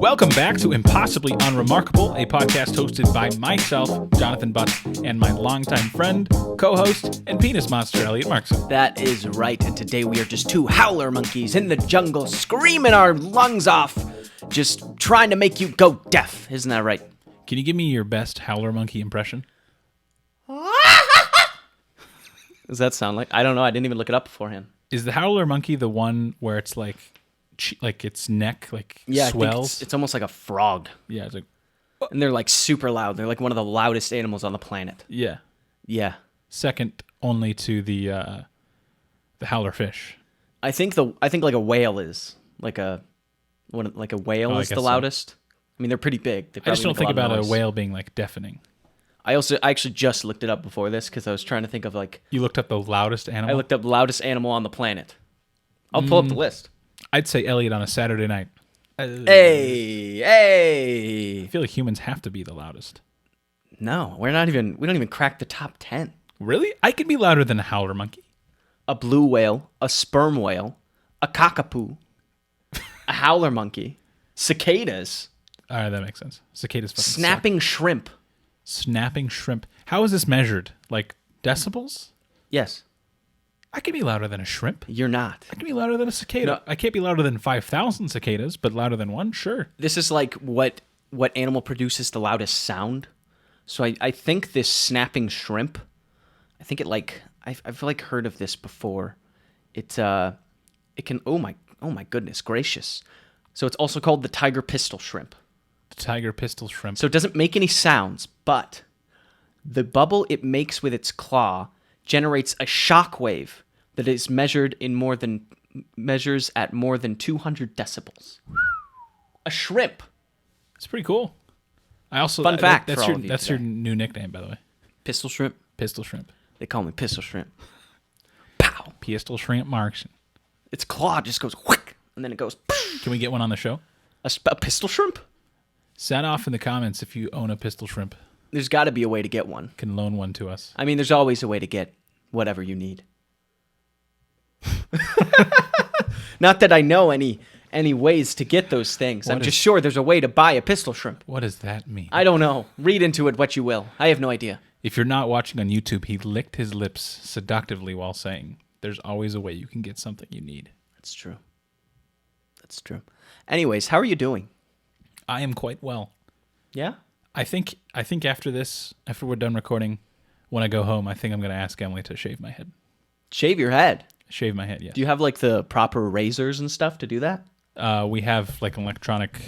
Welcome back to Impossibly Unremarkable, a podcast hosted by myself, Jonathon Butts, and my longtime friend, co-host, and penis monster, Elliott Marxen. That is right, and today we are just two howler monkeys in the jungle screaming our lungs off, just trying to make you go deaf. Isn't that right? Can you give me your best howler monkey impression? Does that sound like? I don't know. I didn't even look it up beforehand. Is the howler monkey the one where it's like its neck swells? I think it's almost like a frog. Yeah, it's like, and they're like super loud. They're like one of the loudest animals on the planet. yeah. Yeah. Second only to the howler fish. I think like a whale is like a whale is the loudest. So. I mean, they're pretty big. I just don't think about a whale being like deafening. I actually just looked it up before this because I was trying to think of like... You looked up the loudest animal? I looked up loudest animal on the planet. I'll pull up the list. I'd say Elliott on a Saturday night. Hey! I feel like humans have to be the loudest. No, we don't even crack the top 10. Really? I can be louder than a howler monkey. A blue whale, a sperm whale, a cockapoo, a howler monkey, cicadas. All right, that makes sense. Cicadas fucking snapping shrimp. Snapping shrimp. How is this measured? Like decibels? Yes. I can be louder than a shrimp. You're not. I can be louder than a cicada. No. I can't be louder than 5,000 cicadas, but louder than one, sure. This is like what animal produces the loudest sound. So I think this snapping shrimp, I think it like I've like heard of this before. It can oh my goodness gracious. So it's also called the tiger pistol shrimp. The tiger pistol shrimp. So it doesn't make any sounds, but the bubble it makes with its claw generates a shock wave that is measures at more than 200 decibels. A shrimp. It's pretty cool. I also fun fact. That's your new nickname, by the way. Pistol shrimp. Pistol shrimp. They call me pistol shrimp. Pow. Pistol shrimp Marxen. Its claw just goes whick, and then it goes. Can we get one on the show? A pistol shrimp? Sound off in the comments if you own a pistol shrimp. There's got to be a way to get one. Can loan one to us. I mean, there's always a way to get whatever you need. Not that I know any ways to get those things. I'm just sure there's a way to buy a pistol shrimp. What does that mean? I don't know. Read into it what you will. I have no idea. If you're not watching on YouTube, he licked his lips seductively while saying, there's always a way you can get something you need. That's true. That's true. Anyways, how are you doing? I am quite well. Yeah? I think after this, after we're done recording, when I go home, I think I'm going to ask Emily to shave my head. Shave your head? Shave my head, yes. Do you have like the proper razors and stuff to do that? We have like electronic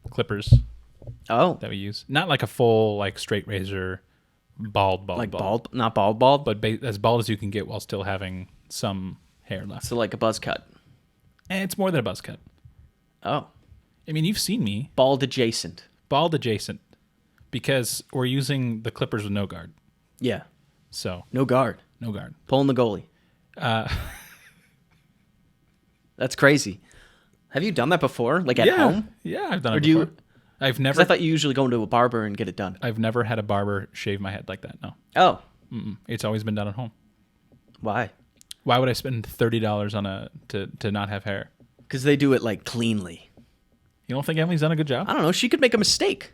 clippers. Oh. That we use. Not like a full like straight razor, bald. Like bald? Not bald? But as bald as you can get while still having some hair left. So like a buzz cut? It's more than a buzz cut. Oh. I mean, you've seen me. Bald adjacent. Bald adjacent. Because we're using the clippers with no guard. Yeah. So. No guard. No guard. Pulling the goalie. That's crazy. Have you done that before? Like at home? Yeah, I've done it before. I've never. I thought you usually go into a barber and get it done. I've never had a barber shave my head like that, no. Oh. It's always been done at home. Why? Why would I spend $30 on to not have hair? Because they do it like cleanly. You don't think Emily's done a good job? I don't know. She could make a mistake.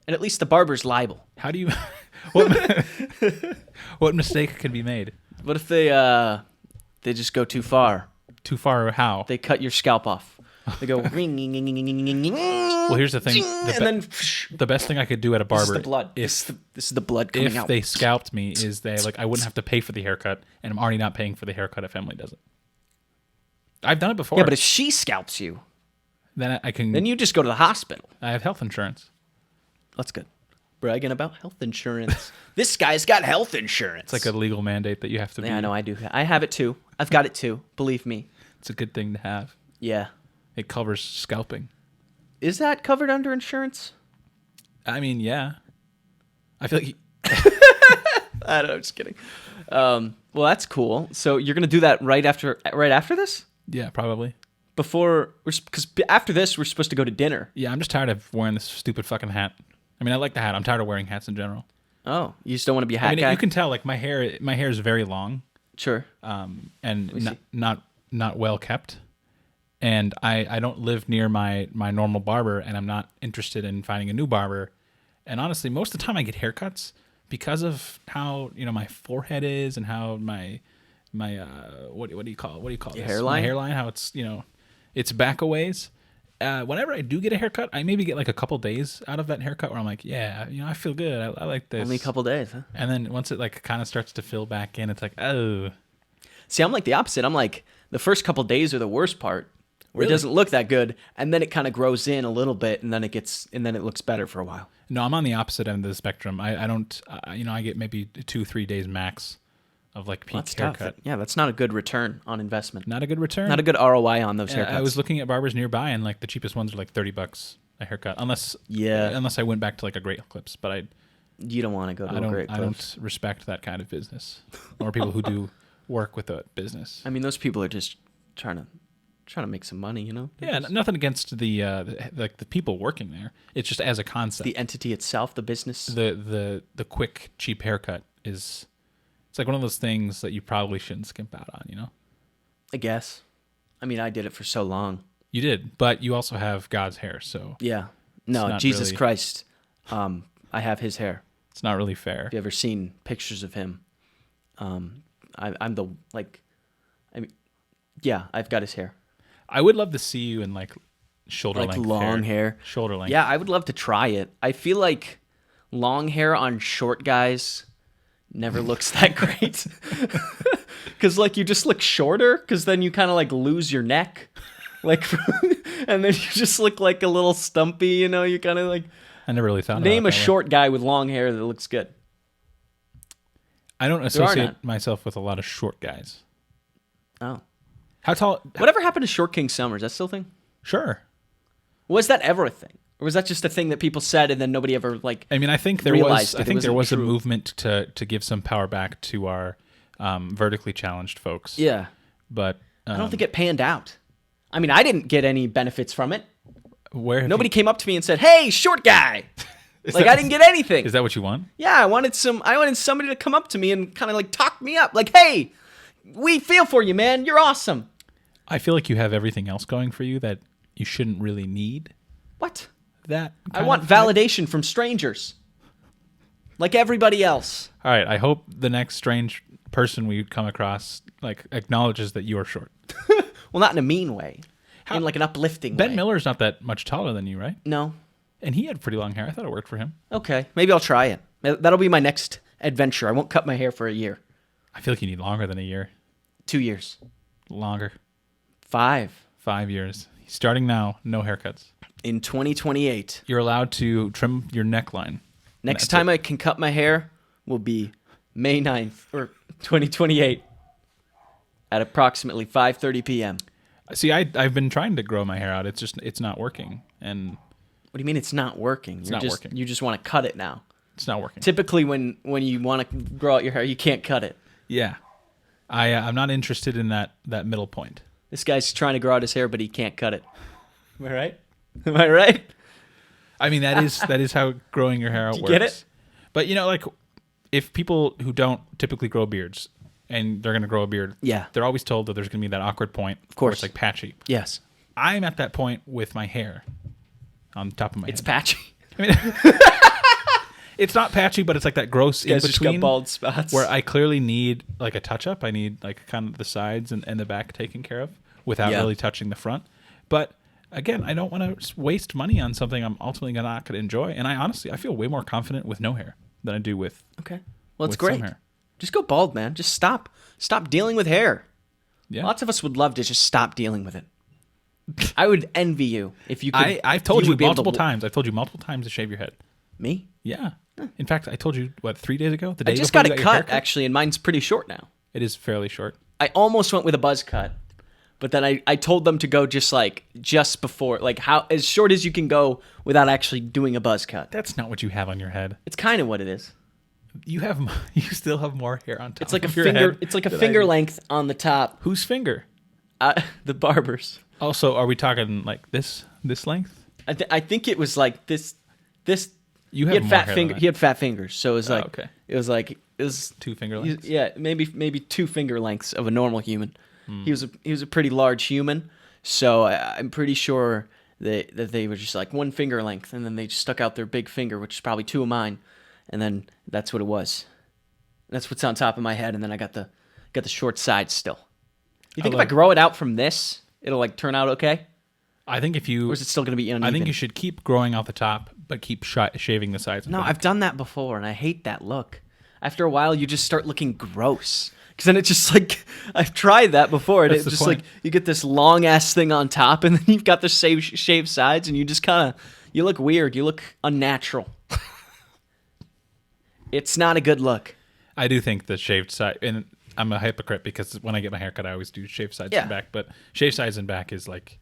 And at least the barber's liable. How do you... What mistake could be made? What if they just go too far? Too far how? They cut your scalp off. They go... Well, here's the thing. The best thing I could do at a barber... This is the blood. This is the blood coming out. If they scalped me, is I wouldn't have to pay for the haircut, and I'm already not paying for the haircut if Emily does it. I've done it before. Yeah, but if she scalps you... Then I can... Then you just go to the hospital. I have health insurance. That's good. Bragging about health insurance. This guy's got health insurance. It's like a legal mandate that you have to be... Yeah, I know, I do. I have it too. I've got it too. Believe me. It's a good thing to have. Yeah. It covers scalping. Is that covered under insurance? I mean, yeah. I feel like... I don't know, I'm just kidding. Well, that's cool. So you're going to do that right after this? Yeah, probably. Because after this, we're supposed to go to dinner. Yeah, I'm just tired of wearing this stupid fucking hat. I mean, I like the hat. I'm tired of wearing hats in general. Oh, you just don't want to be a hat guy? You can tell, like, my hair is very long. Sure. And not well kept. and I don't live near my normal barber, and I'm not interested in finding a new barber. And honestly, most of the time I get haircuts because of how my forehead is and how my what do you call this? Hairline? My hairline, how it's it's back a ways. Whenever I do get a haircut, I maybe get like a couple days out of that haircut where I'm like, yeah, I feel good. I like this. Only a couple days, huh? And then once it like kind of starts to fill back in, it's like, oh. See, I'm like the opposite. I'm like, the first couple days are the worst part, where Really? it doesn't look that good, and then it kind of grows in a little bit, and then it looks better for a while. No, I'm on the opposite end of the spectrum. I don't, I get maybe 2-3 days max of like peak haircut. Tough. Yeah, that's not a good return on investment. Not a good return. Not a good ROI on those haircuts. I was looking at barbers nearby, and like the cheapest ones are like $30 a haircut, unless I went back to like a Great Clips. But you don't want to go to a Great Clips. I don't respect that kind of business, or people who do work with a business. I mean, those people are just trying to make some money, Yeah, nothing against the people working there. It's just as a concept. The entity itself, the business. The quick, cheap haircut is, it's like one of those things that you probably shouldn't skimp out on, I guess. I mean, I did it for so long. You did, but you also have God's hair, so yeah. No, Jesus really, Christ. I have his hair. It's not really fair. Have you ever seen pictures of him? I've got his hair. I would love to see you in like shoulder length long hair. Shoulder length. Yeah, I would love to try it. I feel like long hair on short guys never looks that great. Because like you just look shorter, because then you kind of like lose your neck. Like, and then you just look like a little stumpy, you kind of like. I never really thought Name about a short guy with long hair that looks good. I don't associate myself with a lot of short guys. Oh. How tall? Whatever happened to Short King Summer? Is that still a thing? Sure. Was that ever a thing? Or was that just a thing that people said and then nobody ever like I mean, I think there was a movement to give some power back to our vertically challenged folks. Yeah. But I don't think it panned out. I mean, I didn't get any benefits from it. Nobody came up to me and said, "Hey, short guy." I didn't get anything. Is that what you want? Yeah, I wanted somebody to come up to me and kind of like talk me up. Like, "Hey, we feel for you, man. You're awesome." I feel like you have everything else going for you that you shouldn't really need. What? That I want validation from strangers. Like everybody else. All right, I hope the next strange person we come across like acknowledges that you are short. Well, not in a mean way. In like an uplifting way. Ben Miller's not that much taller than you, right? No. And he had pretty long hair. I thought it worked for him. Okay, maybe I'll try it. That'll be my next adventure. I won't cut my hair for a year. I feel like you need longer than a year. 2 years. Longer. 5. 5 years. Starting now, no haircuts. In 2028. You're allowed to trim your neckline. Next time I can cut my hair will be May 9th, or 2028, at approximately 5:30 p.m. See, I've been trying to grow my hair out. It's not working. And what do you mean it's not working? It's not working. You just want to cut it now. It's not working. Typically, when you want to grow out your hair, you can't cut it. Yeah, I'm not interested in that middle point. This guy's trying to grow out his hair, but he can't cut it. Am I right? Am I right? I mean, that is how growing your hair out works. Get it? But like, if people who don't typically grow beards and they're going to grow a beard, yeah, they're always told that there's going to be that awkward point. Of course, where it's like patchy. Yes, I'm at that point with my hair on top of my head. It's patchy. I mean, it's not patchy, but it's like that gross in between. Just got bald spots where I clearly need like a touch up. I need like kind of the sides and the back taken care of without really touching the front. But again, I don't want to waste money on something I'm ultimately not going to enjoy. And I feel way more confident with no hair than I do with. Okay, well, it's great. Just go bald, man. Just stop dealing with hair. Yeah, lots of us would love to just stop dealing with it. I would envy you if you could. I've told you multiple times. I've told you multiple times to shave your head. Me? Yeah. In fact, I told you 3 days ago. I just got it cut actually, and mine's pretty short now. It is fairly short. I almost went with a buzz cut, but then I told them to go just before, like how as short as you can go without actually doing a buzz cut. That's not what you have on your head. It's kind of what it is. You still have more hair on top. It's like of a your finger. head It's like a finger length on the top. Whose finger? The barber's. Also, are we talking like this length? I think it was like this. You have he had more fat hair finger. than He had fat fingers, so it was like okay. It was 2 finger lengths. Yeah, maybe 2 finger lengths of a normal human. He was a pretty large human, So I'm pretty sure that they were just like one finger length, and then they just stuck out their big finger, which is probably two of mine, and then that's what it was. That's what's on top of my head, and then I got the short sides still. You think if I grow it out from this, it'll like turn out okay? I think if you... Or is it still going to be uneven? I think you should keep growing out the top, but keep shaving the sides. No, I've done that before, and I hate that look. After a while, you just start looking gross. Because then it's just like, I've tried that before, and it's just like, you get this long-ass thing on top, and then you've got the shaved sides, and you just kind of, you look weird. You look unnatural. It's not a good look. I do think the shaved side, and I'm a hypocrite because when I get my haircut, I always do shaved sides and back, but shaved sides and back is like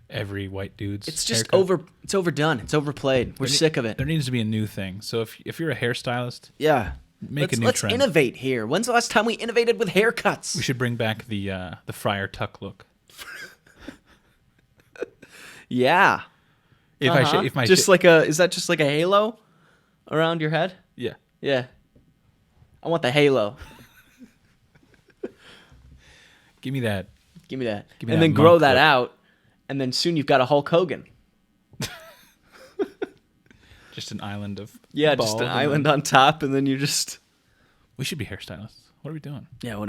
every white dude's It's just haircut. It's overdone. It's overplayed. We're sick of it. There needs to be a new thing. So if you're a hairstylist, make a new let's trend. innovate here. When's the last time we innovated with haircuts? We should bring back the Friar Tuck look. Yeah. If my just like a is that just like a halo around your head? Yeah. Yeah. I want the halo. Give me that. Give me that. Give me and that then grow monk that look. out, and then soon you've got a Hulk Hogan. Just an island of Just an island on top, and then you just. We should be hairstylists. What are we doing? Yeah,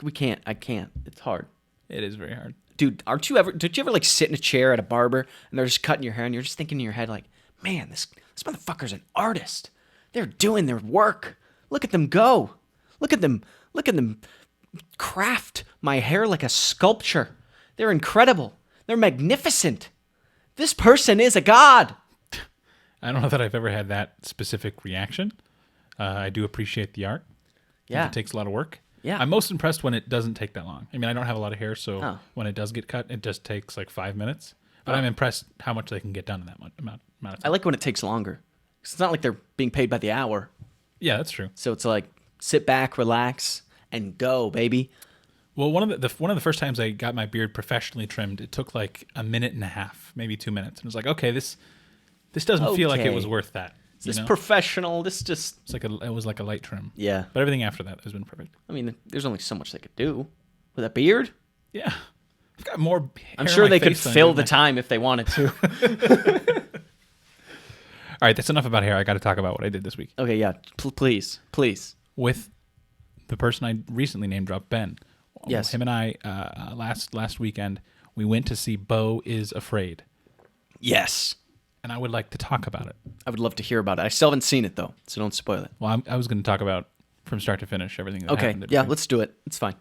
we can't. I can't. It's hard. It is very hard. Dude, don't you ever like sit in a chair at a barber and they're just cutting your hair and you're just thinking in your head like, man, this motherfucker's an artist. They're doing their work. Look at them go. Look at them craft my hair like a sculpture. They're incredible. They're magnificent. This person is a god. I don't know that I've ever had that specific reaction. I do appreciate the art. Yeah. It takes a lot of work. Yeah. I'm most impressed when it doesn't take that long. I mean, I don't have a lot of hair, so Oh. when it does get cut, it just takes like 5 minutes. But I'm impressed how much they can get done in that amount of time. I like when it takes longer. 'Cause it's not like they're being paid by the hour. Yeah, that's true. So it's like sit back, relax, and go, baby. Well, one of the first times I got my beard professionally trimmed, it took like a minute and a half, maybe 2 minutes. And it was like, okay, this doesn't feel like it was worth that. This professional, this just... It was like a light trim. Yeah. But everything after that has been perfect. I mean, there's only so much they could do. With a beard? Yeah. I've got more hair I'm on sure my they could face than I fill do the my- time if they wanted to. All right, that's enough about hair. I got to talk about what I did this week. Okay, yeah. Please. With the person I recently name dropped, Ben. Yes. Him and I, last weekend, we went to see Beau is Afraid. Yes. And I would like to talk about it. I would love to hear about it. I still haven't seen it, though, so don't spoil it. Well, I was going to talk about from start to finish everything that Okay, happened. yeah, let's do it. It's fine.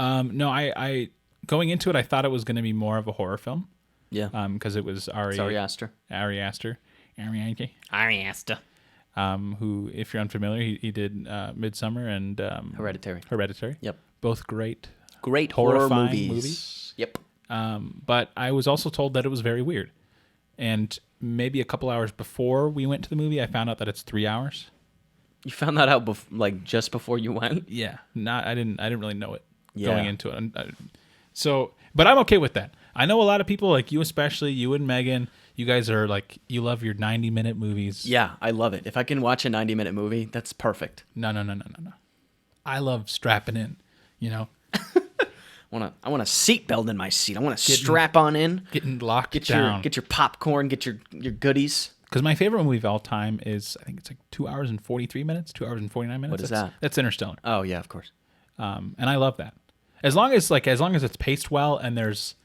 No, I going into it, I thought it was going to be more of a horror film. Yeah. Because it was Sorry, Aster. Ari Aster, who, if you're unfamiliar, he did Midsummer and Hereditary. Yep. Both great horror horrifying movies. Yep. But I was also told that it was very weird. And maybe a couple hours before we went to the movie, I found out that it's 3 hours. You found that out just before you went? Yeah. I didn't really know it Yeah. going into it. But I'm okay with that. I know a lot of people, like you especially, you and Megan, you guys are like, you love your 90-minute movies. Yeah, I love it. If I can watch a 90-minute movie, that's perfect. No. I love strapping in, you know? I want a seatbelt in my seat. I want to strap on in. Getting locked down. Get your popcorn, get your goodies. Because my favorite movie of all time is, I think it's like 2 hours and 43 minutes, 2 hours and 49 minutes. What is that? That's Interstellar. Oh, yeah, of course. And I love that. As long as it's paced well and there's,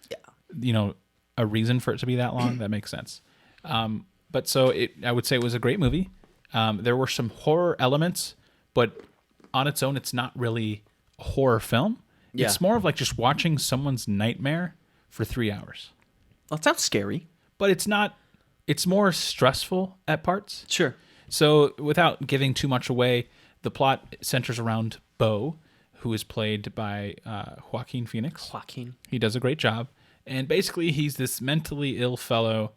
a reason for it to be that long, that makes sense. But so I would say it was a great movie. There were some horror elements, but on its own, it's not really a horror film. Yeah. It's more of like just watching someone's nightmare for 3 hours. Well, it sounds scary. But it's not. It's more stressful at parts. Sure. So without giving too much away, the plot centers around Beau, who is played by Joaquin Phoenix. He does a great job. And basically, he's this mentally ill fellow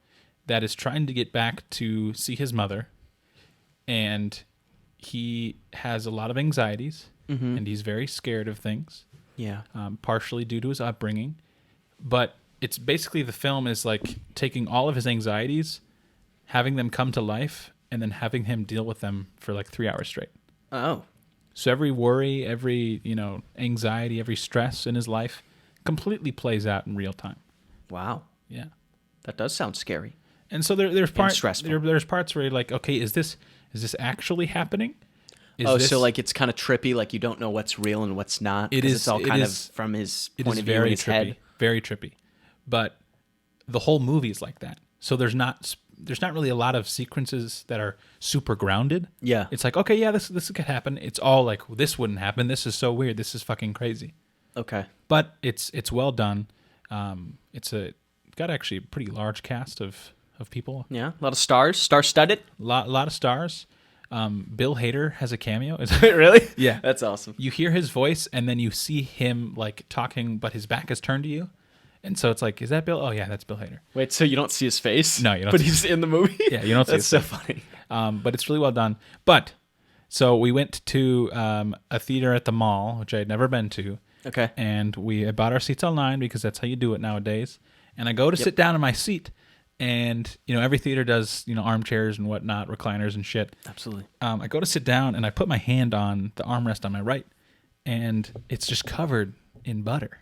that is trying to get back to see his mother. And he has a lot of anxieties. Mm-hmm. And he's very scared of things. Yeah. Partially due to his upbringing. But it's basically the film is like taking all of his anxieties, having them come to life, and then having him deal with them for like 3 hours straight. Oh. So every worry, every, anxiety, every stress in his life completely plays out in real time. Wow. Yeah. That does sound scary. And so there's stressful. there's parts where you're like, okay, is this actually happening? So like it's kind of trippy, like you don't know what's real and what's not. It is. It's all kind of from his point of view in his head. Very trippy. But the whole movie is like that. So there's not really a lot of sequences that are super grounded. Yeah. It's like, okay, yeah, this could happen. It's all like, well, this wouldn't happen. This is so weird. This is fucking crazy. Okay. But it's well done. It's got actually a pretty large cast of people. Yeah, a lot of stars, star-studded. Lot of stars. Bill Hader has a cameo. Really? Yeah. That's awesome. You hear his voice, and then you see him like talking, but his back is turned to you. And so it's like, is that Bill? Oh, yeah, that's Bill Hader. Wait, so you don't see his face? No, you don't. But he's in the movie? Yeah, you don't see That's his so funny. But it's really well done. But, so we went to a theater at the mall, which I had never been to. Okay. And we bought our seats online because that's how you do it nowadays. And I go to sit down in my seat, and, every theater does, armchairs and whatnot, recliners and shit. Absolutely. I go to sit down, and I put my hand on the armrest on my right, and it's just covered in butter.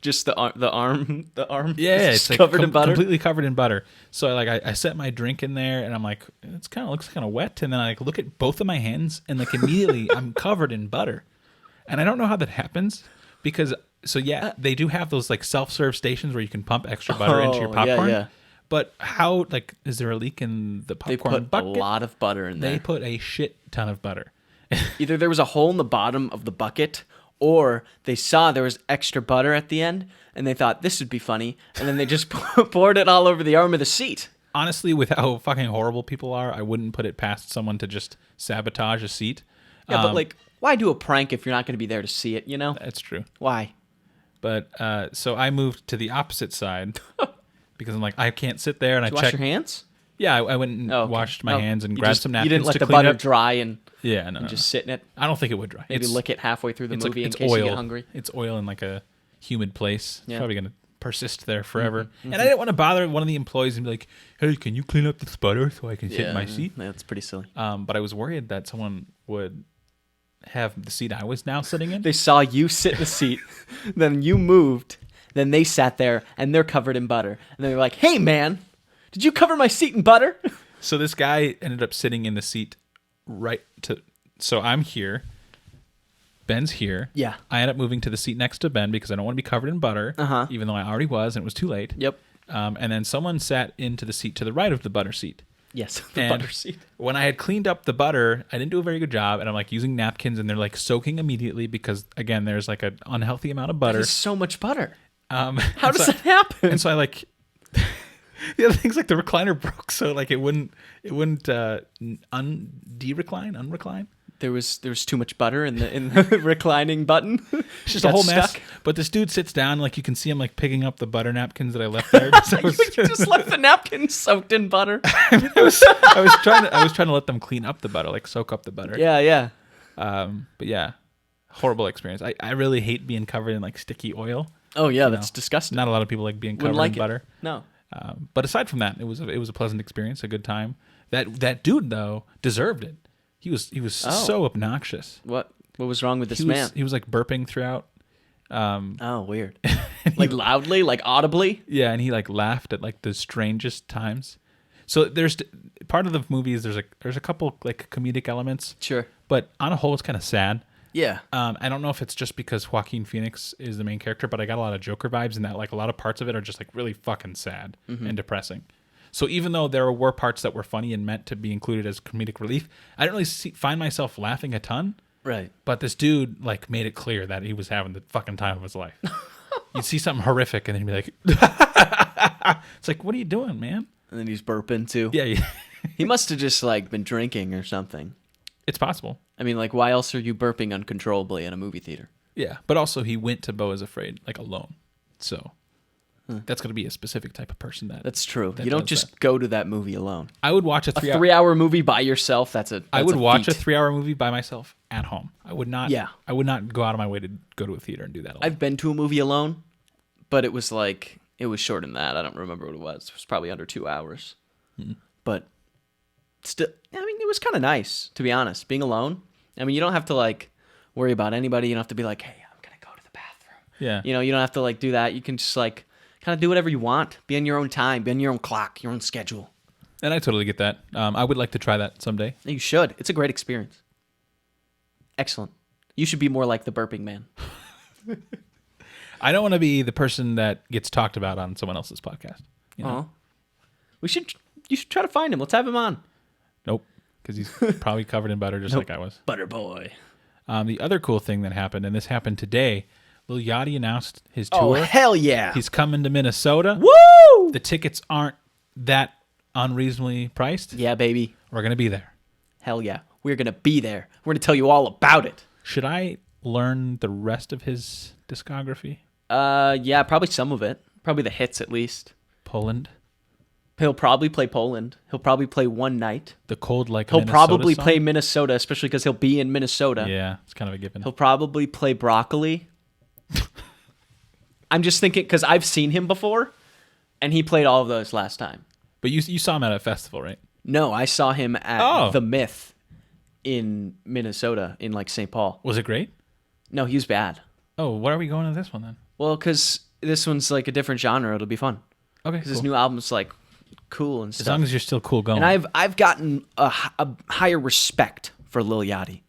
Just the arm. Yeah, it's like covered in butter. completely covered in butter. So I set my drink in there, and I'm like, it looks kind of wet. And then I look at both of my hands, and immediately I'm covered in butter. And I don't know how that happens because they do have those self-serve stations where you can pump extra butter into your popcorn. Yeah. But how is there a leak in the popcorn They put bucket? a lot of butter in there. They put a shit ton of butter. Either there was a hole in the bottom of the bucket, or they saw there was extra butter at the end, and they thought this would be funny, and then they just poured it all over the arm of the seat. Honestly, with how fucking horrible people are, I wouldn't put it past someone to just sabotage a seat. Yeah, but why do a prank if you're not going to be there to see it, That's true. Why? But so I moved to the opposite side because I'm like, I can't sit there, and Did you I checked. wash your hands? Yeah, I went and washed my hands and grabbed some napkins. You didn't let to the clean butter up. dry and just sit in it? I don't think it would dry. Maybe lick it halfway through the movie in it's case oil. you get hungry? It's oil in a humid place. It's Yeah. probably going to persist there forever. And I didn't want to bother one of the employees and be like, hey, can you clean up this butter so I can sit in my seat? Yeah, that's pretty silly. But I was worried that someone would have the seat I was now sitting in. They saw you sit in the seat, then you moved, then they sat there, and they're covered in butter. And they're like, hey, man, did you cover my seat in butter? So this guy ended up sitting in the seat so I'm here. Ben's here. Yeah. I ended up moving to the seat next to Ben because I don't want to be covered in butter, even though I already was, and it was too late. Yep. And then someone sat into the seat to the right of the butter seat. Yes, the butter seat. When I had cleaned up the butter, I didn't do a very good job, and I'm using napkins, and they're soaking immediately because, again, there's an unhealthy amount of butter. There's so much butter. How How does that happen? And so I the other thing's the recliner broke, so it wouldn't unrecline. There was too much butter in the reclining button. It's just a whole mess. Stuck. But this dude sits down, you can see him picking up the butter napkins that I left there. You just left the napkin soaked in butter. I was trying to let them clean up the butter, soak up the butter. Yeah. But yeah, horrible experience. I really hate being covered in sticky oil. Oh yeah, that's disgusting. Not a lot of people like being covered in butter. No. But aside from that, it was a pleasant experience, a good time. That dude though deserved it. He was so obnoxious. What was wrong with this man? He was burping throughout. Oh, weird. Loudly, audibly. Yeah, and he laughed at the strangest times. So there's part of the movies. There's a couple comedic elements. Sure. But on a whole, it's kind of sad. Yeah. I don't know if it's just because Joaquin Phoenix is the main character, but I got a lot of Joker vibes, and that a lot of parts of it are just really fucking sad and depressing. So even though there were parts that were funny and meant to be included as comedic relief, I didn't really find myself laughing a ton. Right. But this dude made it clear that he was having the fucking time of his life. You'd see something horrific, and then he'd be like, it's what are you doing, man? And then he's burping too. Yeah. He must have just been drinking or something. It's possible. I mean, why else are you burping uncontrollably in a movie theater? Yeah, but also he went to Beau is Afraid alone. So that's going to be a specific type of person That's true. You don't just go to that movie alone. I would watch a 3-hour movie by yourself. I would watch a 3-hour movie by myself at home. I would not. Yeah. I would not go out of my way to go to a theater and do that alone. I've been to a movie alone, but it was it was shorter than that. I don't remember what it was. It was probably under 2 hours. But still, I mean, it was kind of nice, to be honest, being alone. I mean, you don't have to worry about anybody. You don't have to be hey, I'm going to go to the bathroom. Yeah. You don't have to like do that. You can just like kind of do whatever you want. Be on your own time. Be on your own clock, your own schedule. And I totally get that. I would like to try that someday. You should. It's a great experience. Excellent. You should be more like the burping man. I don't want to be the person that gets talked about on someone else's podcast. You should try to find him. Let's have him on. Nope, because he's probably covered in butter just like I was. Butter boy. The other cool thing that happened, and this happened today, Lil Yachty announced his Oh, tour. hell yeah. He's coming to Minnesota. Woo! The tickets aren't that unreasonably priced. Yeah, baby. We're going to be there. Hell yeah. We're going to be there. We're going to tell you all about it. Should I learn the rest of his discography? Yeah, probably some of it. Probably the hits at least. Poland. He'll probably play Poland. He'll probably play One Night. The Cold Like He'll Minnesota probably song? play Minnesota, especially because he'll be in Minnesota. Yeah, it's kind of a given. He'll probably play Broccoli. I'm just thinking because I've seen him before, and he played all of those last time. But you saw him at a festival, right? No, I saw him at The Myth in Minnesota, in like St. Paul. Was it great? No, he was bad. Oh, what are we going to this one then? Well, because this one's like a different genre. It'll be fun. Okay, Because his new album's like cool and stuff. As long as you're still cool going. And I've gotten a higher respect for Lil Yachty.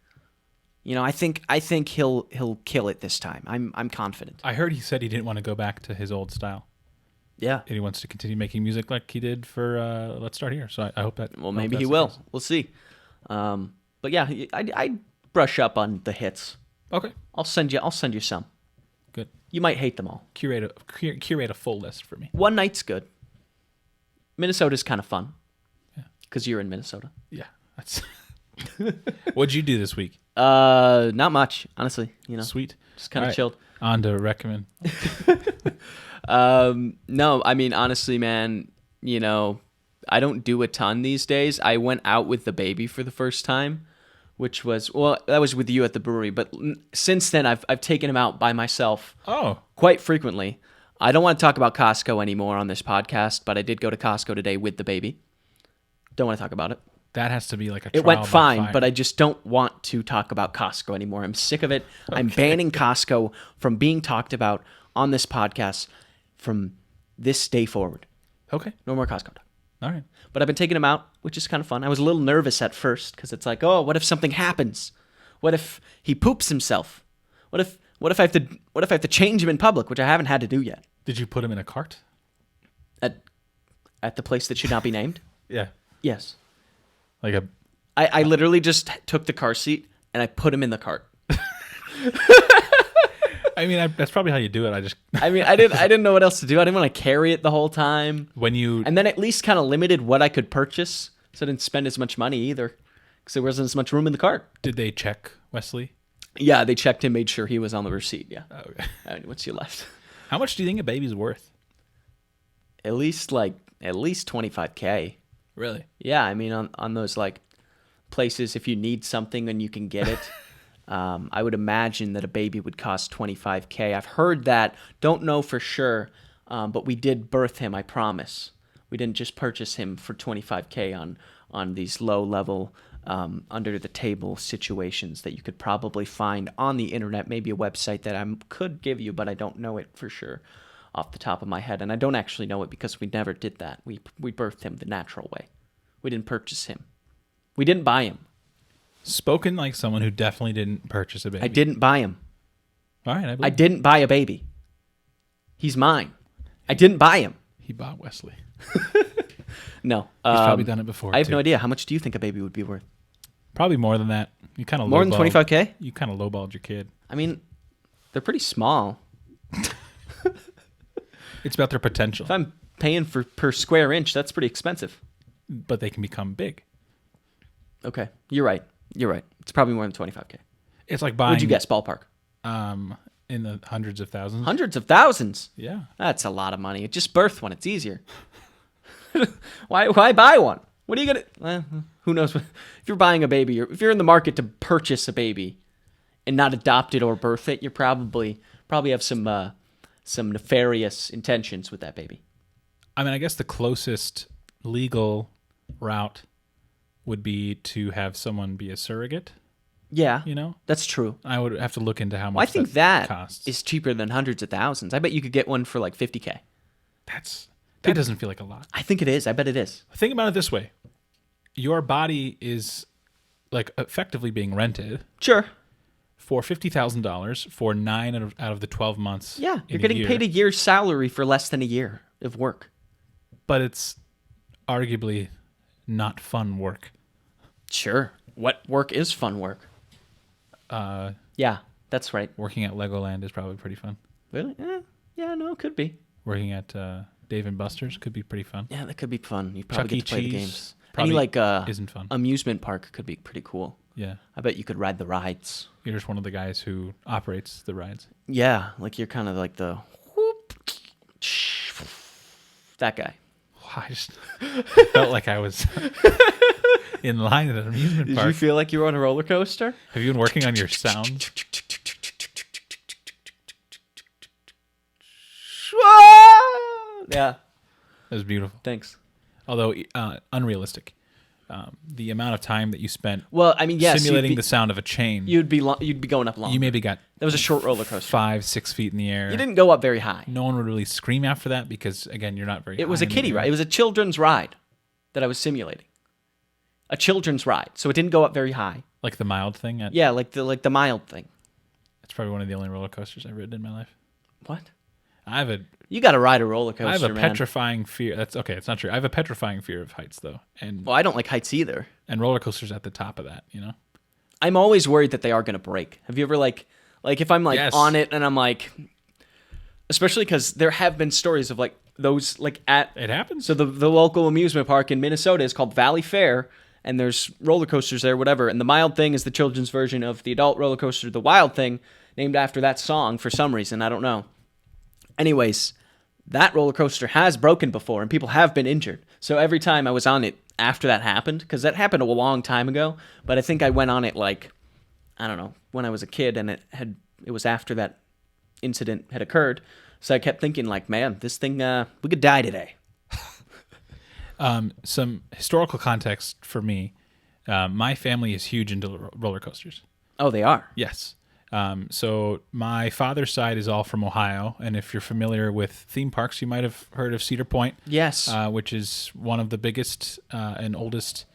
I think he'll kill it this time. I'm confident. I heard he said he didn't want to go back to his old style. Yeah. And he wants to continue making music like he did for Let's Start Here. So I hope that. Well, maybe he will. We'll see. But yeah, I brush up on the hits. Okay. I'll send you some. Good. You might hate them all. Curate a full list for me. One Night's good. Minnesota's kind of fun. Yeah. Because you're in Minnesota. Yeah. That's. What'd you do this week? Not much, honestly. Sweet. Just kind of chilled. On to recommend. No, I mean, honestly, man, I don't do a ton these days. I went out with the baby for the first time, which was, that was with you at the brewery. But since then, I've taken him out by myself quite frequently. I don't want to talk about Costco anymore on this podcast, but I did go to Costco today with the baby. Don't want to talk about it. That has to be like a trial It went by fine, fire. but I just don't want to talk about Costco anymore. I'm sick of it. Okay. I'm banning Costco from being talked about on this podcast from this day forward. Okay. No more Costco talk. All right. But I've been taking him out, which is kind of fun. I was a little nervous at first because it's like, what if something happens? What if he poops himself? What if I have to change him in public, which I haven't had to do yet? Did you put him in a cart? At the place that should not be named? Yeah. Yes. Like I literally just took the car seat and I put him in the cart. I mean, that's probably how you do it. I didn't know what else to do. I didn't want to carry it the whole time. And then at least kind of limited what I could purchase, so I didn't spend as much money either, because there wasn't as much room in the cart. Did they check Wesley? Yeah, they checked him, made sure he was on the receipt. Yeah. Okay. What's you left? How much do you think a baby's worth? At least $25K. Really? Yeah, I mean on those like places, if you need something and you can get it. I would imagine that a baby would cost $25K. I've heard that. Don't know for sure, but we did birth him, I promise. We didn't just purchase him for $25K on these low-level, under-the-table situations that you could probably find on the internet, maybe a website that I could give you, but I don't know it for sure off the top of my head. And I don't actually know it because we never did that. We birthed him the natural way. We didn't purchase him. We didn't buy him. Spoken like someone who definitely didn't purchase a baby. I didn't buy him. All right, I didn't buy a baby. He's mine. I didn't buy him. He bought Wesley. No. He's probably done it before. I have no idea. How much do you think a baby would be worth? Probably more than that. You kind of more than $25K? You kind of lowballed your kid. I mean, they're pretty small. It's about their potential. If I'm paying per square inch, that's pretty expensive. But they can become big. Okay, you're right. It's probably more than $25K. It's like buying. What'd you guess, ballpark? In the hundreds of thousands. Hundreds of thousands? Yeah. That's a lot of money. Just birth one. It's easier. Why buy one? What are you gonna? Who knows? If you're buying a baby, or if you're in the market to purchase a baby, and not adopt it or birth it, you probably have some nefarious intentions with that baby. I mean, I guess the closest legal route would be to have someone be a surrogate. Yeah, You know, that's true. I would have to look into how much. Well, I think that costs. is cheaper than hundreds of thousands. I bet you could get one for like $50K. That doesn't feel like a lot. I think it is. I bet it is. Think about it this way: your body is like effectively being rented Sure. for $50,000 for 9 out of the 12 months. Yeah, you're in getting year. paid a year's salary for less than a year of work. But it's arguably not fun work. Sure. What work is fun work? Yeah, that's right. Working at Legoland is probably pretty fun. Really? Yeah, no, it could be. Working at Dave and Buster's could be pretty fun. Yeah, that could be fun. You probably Chuck E. get to play the Cheese games. probably Any isn't fun. amusement park could be pretty cool. Yeah. I bet you could ride the rides. You're just one of the guys who operates the rides. Yeah, like you're kind of like the whoop, that guy. I just felt like I was in line at an amusement Did park. you feel like you were on a roller coaster? Have you been working on your sound? Yeah. It was beautiful. Thanks. Although unrealistic. The amount of time that you spent Well, I mean, yes, simulating the sound of a chain. you'd be going up long. You maybe got That was a short roller coaster. 5-6 feet in the air. You didn't go up very high. No one would really scream after that because, again, you're not very. It was high a in the kiddie air. ride. It was a children's ride that I was simulating. A children's ride, so it didn't go up very high. Like the mild thing. Yeah, like the mild thing. It's probably one of the only roller coasters I've ridden in my life. What? You got to ride a roller coaster, I have a man. petrifying fear. That's okay. It's not true. I have a petrifying fear of heights, though, and Well, I don't like heights either. roller coasters at the top of that. You know. I'm always worried that they are going to break. Have you ever like if I'm like Yes. on it and I'm like, especially because there have been stories of like those like at It happens. So the local amusement park in Minnesota is called Valley Fair, and there's roller coasters there, whatever. And the mild thing is the children's version of the adult roller coaster, the Wild Thing, named after that song for some reason. I don't know. Anyways, that roller coaster has broken before, and people have been injured. So every time I was on it after that happened, because that happened a long time ago, but I think I went on it like, I don't know, when I was a kid, and it was after that incident had occurred. So I kept thinking like, man, this thing, we could die today. Some historical context for me. My family is huge into roller coasters. Oh, they are? Yes. So my father's side is all from Ohio, and if you're familiar with theme parks, you might have heard of Cedar Point. Yes. Which is one of the biggest and oldest.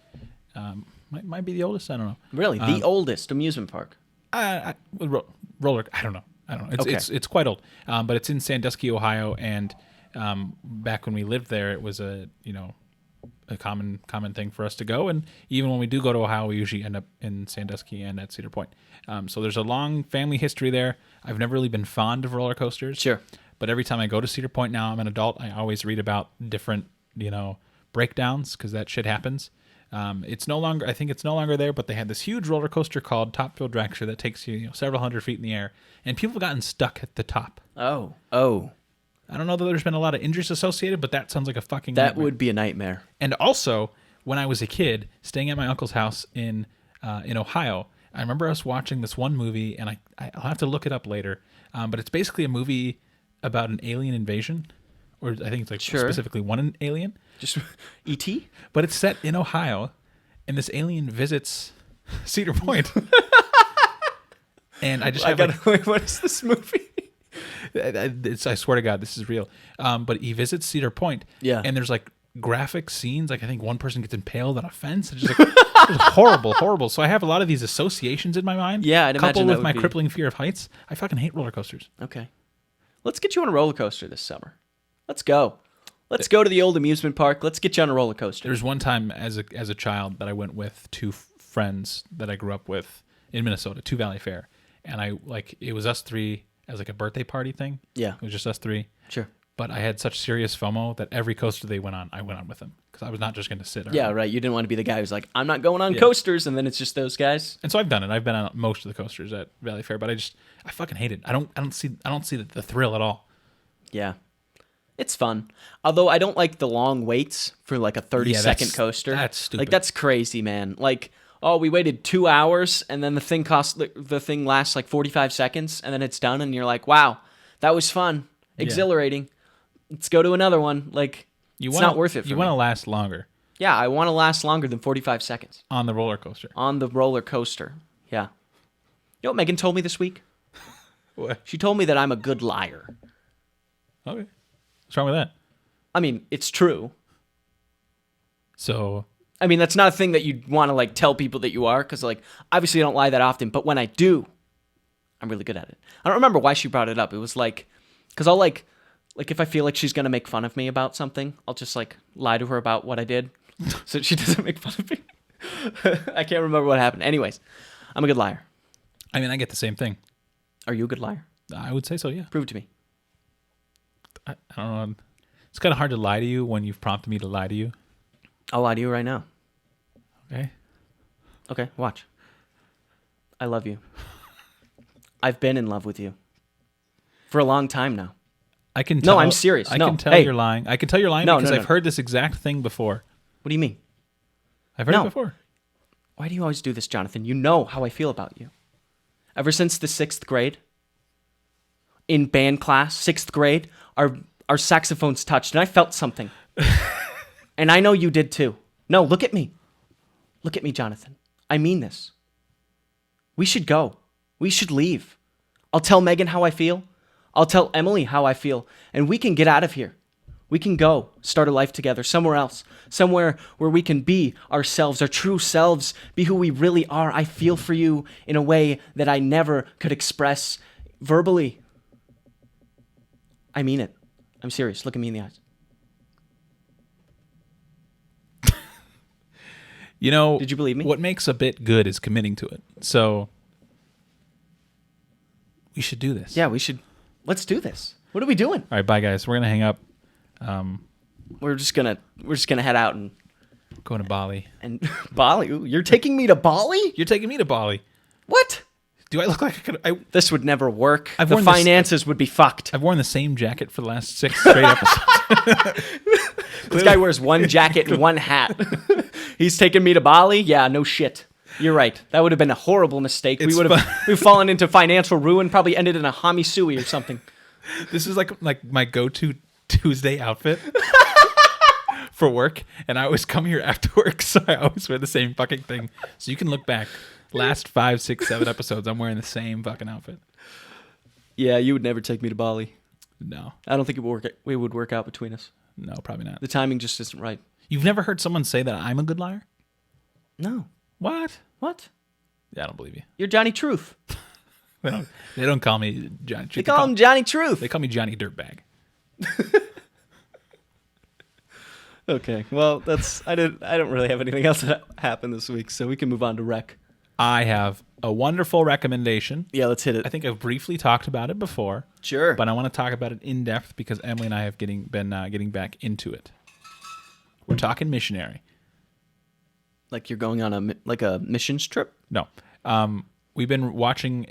Might be the oldest. I don't know. Really, the oldest amusement park. Roller. I don't know. It's quite old. But it's in Sandusky, Ohio, and back when we lived there, it was a common thing for us to go. And even when we do go to Ohio, we usually end up in Sandusky and at Cedar Point. So there's a long family history there. I've never really been fond of roller coasters. Sure. But every time I go to Cedar Point now, I'm an adult, I always read about different, breakdowns because that shit happens. It's no longer there, but they had this huge roller coaster called Top Thrill Dragster that takes you, several hundred feet in the air, and people have gotten stuck at the top. Oh. I don't know that there's been a lot of injuries associated, but that sounds like a fucking That nightmare. would be a nightmare. And also, when I was a kid, staying at my uncle's house in Ohio, I remember us watching this one movie, and I'll have to look it up later, but it's basically a movie about an alien invasion, or I think it's like specifically one alien. Just E.T.? But it's set in Ohio, and this alien visits Cedar Point. And I just wait, what is this movie? I swear to God, this is real. But he visits Cedar Point, and there's like graphic scenes. Like I think one person gets impaled on a fence. It's just like it's horrible. So I have a lot of these associations in my mind. Yeah, I'd imagine coupled that with would my be... crippling fear of heights. I fucking hate roller coasters. Okay, let's get you on a roller coaster this summer. Let's go. Let's go to the old amusement park. Let's get you on a roller coaster. There's one time as a child that I went with two friends that I grew up with in Minnesota to Valley Fair, and it was us three as like a birthday party thing. Yeah, it was just us three. Sure. But I had such serious FOMO that every coaster they went on, I went on with them because I was not just going to sit around. Yeah, right. You didn't want to be the guy who's like, I'm not going on coasters, and then it's just those guys. And so I've done it. I've been on most of the coasters at Valley Fair, but I fucking hate it. I don't see the thrill at all. Yeah. It's fun. Although I don't like the long waits for like a 30-second coaster. That's stupid. Like that's crazy, man. Like, oh, we waited 2 hours and then the thing lasts like 45 seconds and then it's done and you're like, wow, that was fun. Exhilarating. Let's go to another one. Like, it's not worth it for me. You want to last longer. Yeah, I want to last longer than 45 seconds. On the roller coaster. On the roller coaster. Yeah. You know what Megan told me this week? What? She told me that I'm a good liar. Okay. What's wrong with that? I mean, it's true. So, I mean, that's not a thing that you'd want to like tell people that you are, because like obviously I don't lie that often, but when I do, I'm really good at it. I don't remember why she brought it up. It was like, because I'll like if I feel like she's gonna make fun of me about something, I'll just like lie to her about what I did, so she doesn't make fun of me. I can't remember what happened. Anyways, I'm a good liar. I mean, I get the same thing. Are you a good liar? I would say so, yeah. Prove it to me. I don't know. It's kind of hard to lie to you when you've prompted me to lie to you. I'll lie to you right now. Okay. Okay, watch. I love you. I've been in love with you for a long time now. I can tell. No, I'm serious. I No, can tell hey. you're lying. I can tell you're lying No, because no, I've heard this exact thing before. What do you mean? I've heard No. it before. Why do you always do this, Jonathan? You know how I feel about you. Ever since the 6th grade, in band class, 6th grade, our saxophones touched, and I felt something. And I know you did too. No, look at me. Look at me, Jonathan. I mean this. We should go. We should leave. I'll tell Megan how I feel. I'll tell Emily how I feel. And we can get out of here. We can go start a life together somewhere else. Somewhere where we can be ourselves, our true selves, be who we really are. I feel for you in a way that I never could express verbally. I mean it. I'm serious. Look at me in the eyes. You know, Did you believe me? What makes a bit good is committing to it. So we should do this. Yeah, we should. Let's do this. What are we doing? All right, bye guys. We're gonna hang up. We're just gonna head out and Going to Bali. Bali. Ooh, you're taking me to Bali? You're taking me to Bali. What? Do I look like I could? This would never work. I've The worn this- finances would be fucked. I've worn the same jacket for the last 6 straight episodes. This guy wears one jacket and one hat. He's taking me to Bali? Yeah, no shit. You're right. That would have been a horrible mistake. It's We've fallen into financial ruin, probably ended in a hami-sui or something. This is like my go-to Tuesday outfit for work, and I always come here after work, so I always wear the same fucking thing. So you can look back. Last 5, 6, 7 episodes, I'm wearing the same fucking outfit. Yeah, you would never take me to Bali. No, I don't think it would work out between us. no, probably not. The timing just isn't right. You've never heard someone say that I'm a good liar? No. What? What? Yeah, I don't believe you. You're Johnny Truth. They don't call me Johnny. They call him Johnny Truth. They call me Johnny Dirtbag. Okay, well, I don't really have anything else that happened this week, so we can move on to Rec. I have a wonderful recommendation. Yeah, let's hit it. I think I've briefly talked about it before. Sure. But I want to talk about it in depth because Emily and I have been getting back into it. We're talking missionary. Like you're going on a missions trip? No. We've been watching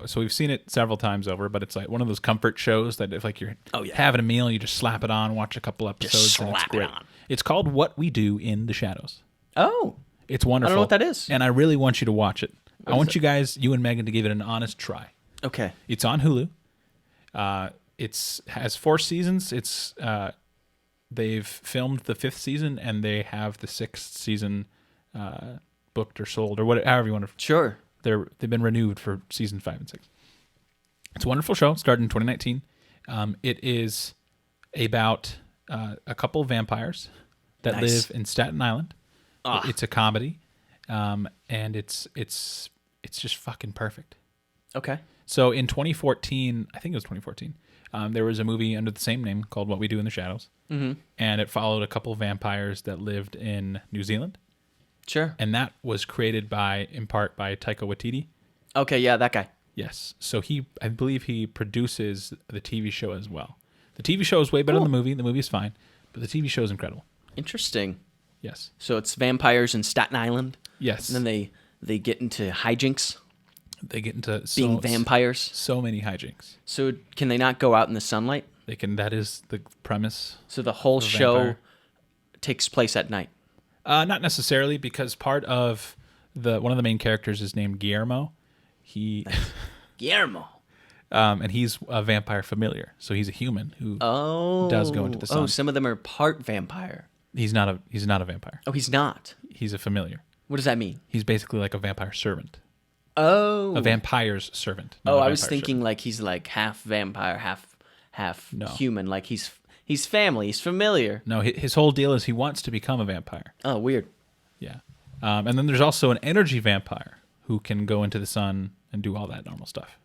so we've seen it several times over, but it's like one of those comfort shows that if like you're having a meal, you just slap it on, watch a couple episodes, Just and it's slap great. it on. It's called What We Do in the Shadows. Oh. It's wonderful. I don't know what that is. And I really want you to watch it. I want you guys, you and Megan, to give it an honest try. Okay. It's on Hulu. It has 4 seasons. They've filmed the 5th season, and they have the 6th season booked or sold, or however you want to. Sure. They've been renewed for season 5 and 6. It's a wonderful show. Started in 2019. It is about a couple of vampires that live in Staten Island. It's a comedy, and it's just fucking perfect. Okay. So in 2014, I think it was 2014, there was a movie under the same name called What We Do in the Shadows, and it followed a couple of vampires that lived in New Zealand. Sure. And that was created in part by Taika Waititi. Okay, yeah, that guy. Yes. So I believe he produces the TV show as well. The TV show is way better than the movie. The movie is fine, but the TV show is incredible. Interesting. Yes. So it's vampires in Staten Island. Yes. And then they get into hijinks. They get into Being vampires. So many hijinks. So can they not go out in the sunlight? They can. That is the premise. So the whole show vampire. takes place at night. Not necessarily, because part of one of the main characters is named Guillermo. Guillermo. And he's a vampire familiar, so he's a human who does go into the sun. Oh, some of them are part vampire. He's not a vampire. Oh, he's not. He's a familiar. What does that mean? He's basically like a vampire servant. Oh. A vampire's servant. Oh, I was thinking like he's like half vampire, half human. Like he's family. He's familiar. No, his whole deal is he wants to become a vampire. Oh, weird. Yeah. And then there's also an energy vampire who can go into the sun and do all that normal stuff.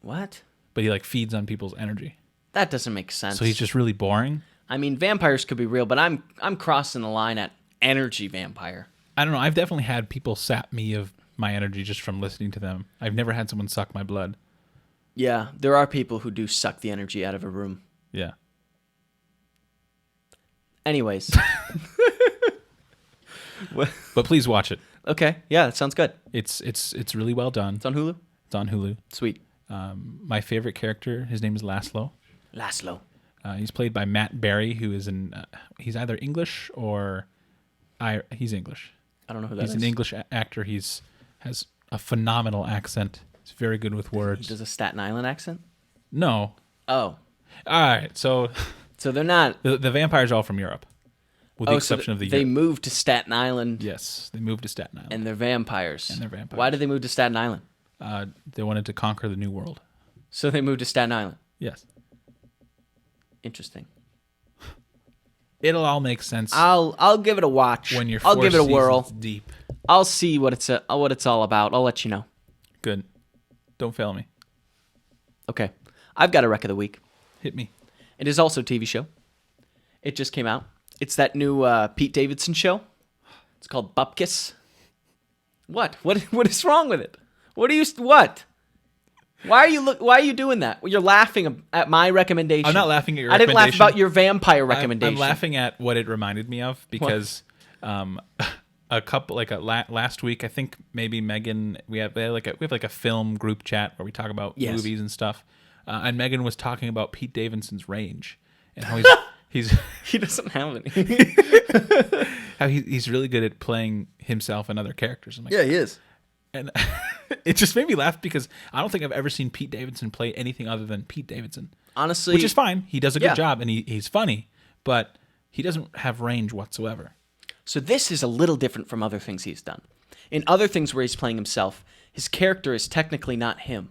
What? But he like feeds on people's energy. That doesn't make sense. So he's just really boring. I mean, vampires could be real, but I'm crossing the line at energy vampire. I don't know. I've definitely had people sap me of my energy just from listening to them. I've never had someone suck my blood. Yeah, there are people who do suck the energy out of a room. Yeah. Anyways. But please watch it. Okay. Yeah, that sounds good. It's really well done. It's on Hulu? It's on Hulu. Sweet. My favorite character, his name is Laszlo. He's played by Matt Berry, who is he's either English or he's English. I don't know who that is. He's an English actor. Has a phenomenal accent. He's very good with words. He does a Staten Island accent? No. Oh. All right. So they're not. The vampires are all from Europe, with the exception of the. They moved to Staten Island. Yes, they moved to Staten Island. And they're vampires. Why did they move to Staten Island? They wanted to conquer the New World. So they moved to Staten Island. Yes. Interesting. It'll all make sense. I'll give it a watch. When you're I'll give it a whirl. Deep. I'll see what it's all about. I'll let you know. Good. Don't fail me. Okay. I've got a rec of the week. Hit me. It is also a TV show. It just came out. It's that new Pete Davidson show. It's called Bupkis. What is wrong with it? What? Why are you doing that? You're laughing at my recommendation. I'm not laughing at your recommendation. I didn't laugh about your vampire recommendation. I'm laughing at what it reminded me of because last week, I think maybe Megan, we have like a film group chat where we talk about movies and stuff. And Megan was talking about Pete Davidson's range and how he doesn't have any. How he's really good at playing himself and other characters. I'm like, yeah, he is. And it just made me laugh because I don't think I've ever seen Pete Davidson play anything other than Pete Davidson. Honestly, which is fine. He does a good job and he's funny, but he doesn't have range whatsoever. So this is a little different from other things he's done. In other things where he's playing himself, his character is technically not him.